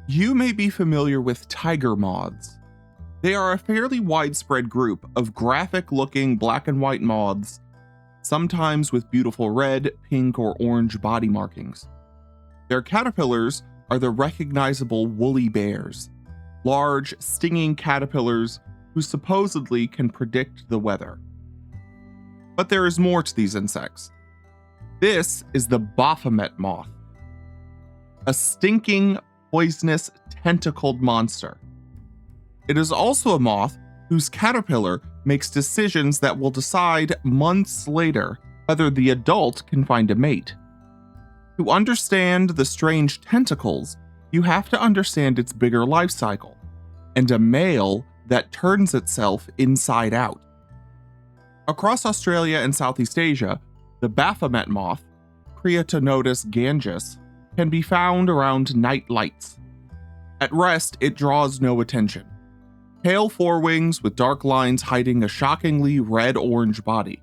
You may be familiar with tiger moths. They are a fairly widespread group of graphic-looking black and white moths, sometimes with beautiful red, pink, or orange body markings. Their caterpillars are the recognizable woolly bears, large, stinging caterpillars who supposedly can predict the weather. But there is more to these insects. This is the Baphomet moth, a stinking, poisonous, tentacled monster. It is also a moth whose caterpillar makes decisions that will decide months later whether the adult can find a mate. To understand the strange tentacles, you have to understand its bigger life cycle, and a male that turns itself inside out. Across Australia and Southeast Asia, the Baphomet moth, Creatonotos gangis, can be found around night lights. At rest, it draws no attention. Pale forewings with dark lines hiding a shockingly red-orange body.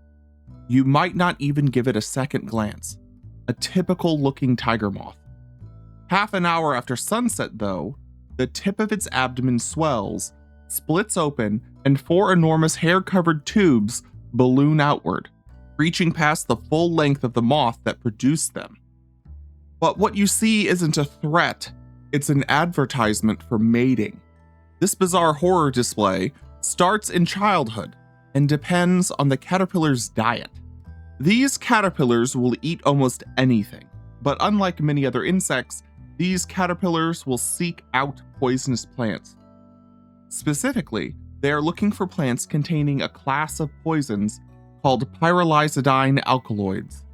You might not even give it a second glance. A typical-looking tiger moth. Half an hour after sunset, though, the tip of its abdomen swells, splits open, and 4 enormous hair-covered tubes balloon outward, reaching past the full length of the moth that produced them. But what you see isn't a threat, it's an advertisement for mating. This bizarre horror display starts in childhood and depends on the caterpillar's diet. These caterpillars will eat almost anything, but unlike many other insects, these caterpillars will seek out poisonous plants. Specifically, they are looking for plants containing a class of poisons called pyrrolizidine alkaloids,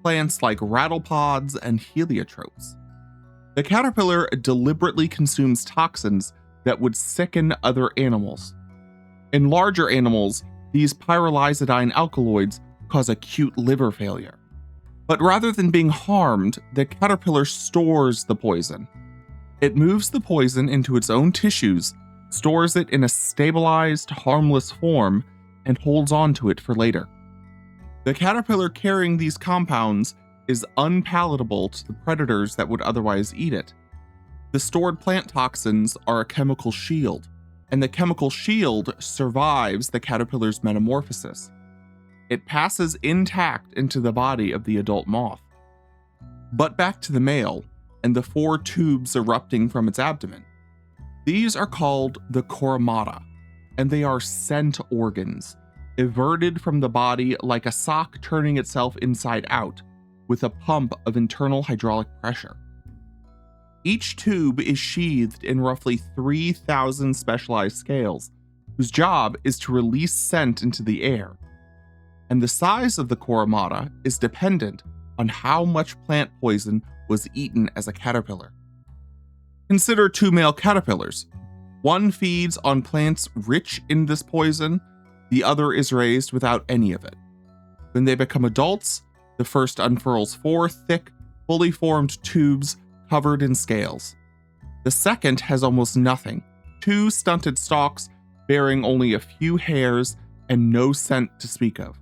plants like rattlepods and heliotropes. The caterpillar deliberately consumes toxins that would sicken other animals. In larger animals, these pyrrolizidine alkaloids cause acute liver failure. But rather than being harmed, the caterpillar stores the poison. It moves the poison into its own tissues, stores it in a stabilized, harmless form, and holds on to it for later. The caterpillar carrying these compounds is unpalatable to the predators that would otherwise eat it. The stored plant toxins are a chemical shield, and the chemical shield survives the caterpillar's metamorphosis. It passes intact into the body of the adult moth. But back to the male, and the 4 tubes erupting from its abdomen. These are called the coromata, and they are scent organs, everted from the body like a sock turning itself inside out, with a pump of internal hydraulic pressure. Each tube is sheathed in roughly 3,000 specialized scales, whose job is to release scent into the air. And the size of the coromata is dependent on how much plant poison was eaten as a caterpillar. Consider 2 male caterpillars. One feeds on plants rich in this poison, the other is raised without any of it. When they become adults, the first unfurls 4 thick, fully formed tubes covered in scales. The second has almost nothing, 2 stunted stalks bearing only a few hairs and no scent to speak of.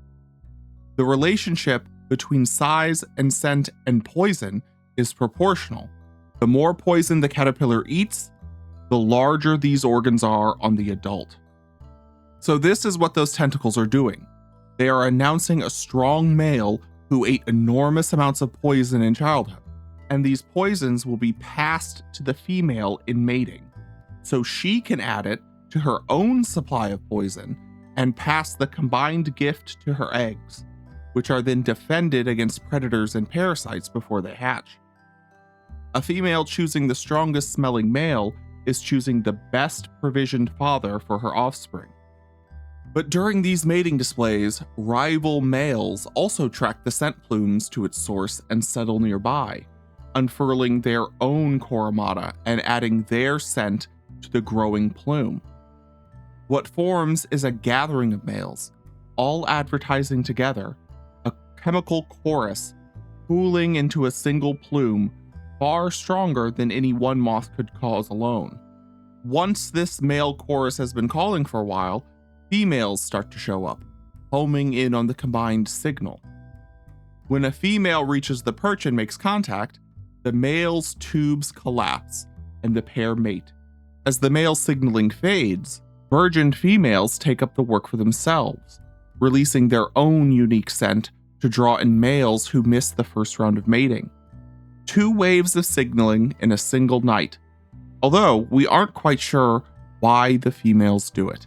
The relationship between size and scent and poison is proportional. The more poison the caterpillar eats, the larger these organs are on the adult. So this is what those tentacles are doing. They are announcing a strong male who ate enormous amounts of poison in childhood, and these poisons will be passed to the female in mating, so she can add it to her own supply of poison and pass the combined gift to her eggs, which are then defended against predators and parasites before they hatch. A female choosing the strongest smelling male is choosing the best provisioned father for her offspring. But during these mating displays, rival males also track the scent plumes to its source and settle nearby, unfurling their own coromata and adding their scent to the growing plume. What forms is a gathering of males, all advertising together, a chemical chorus pooling into a single plume far stronger than any one moth could cause alone. Once this male chorus has been calling for a while, females start to show up, homing in on the combined signal. When a female reaches the perch and makes contact, the male's tubes collapse, and the pair mate. As the male signaling fades, virgin females take up the work for themselves, releasing their own unique scent to draw in males who miss the first round of mating. 2 waves of signaling in a single night, although we aren't quite sure why the females do it.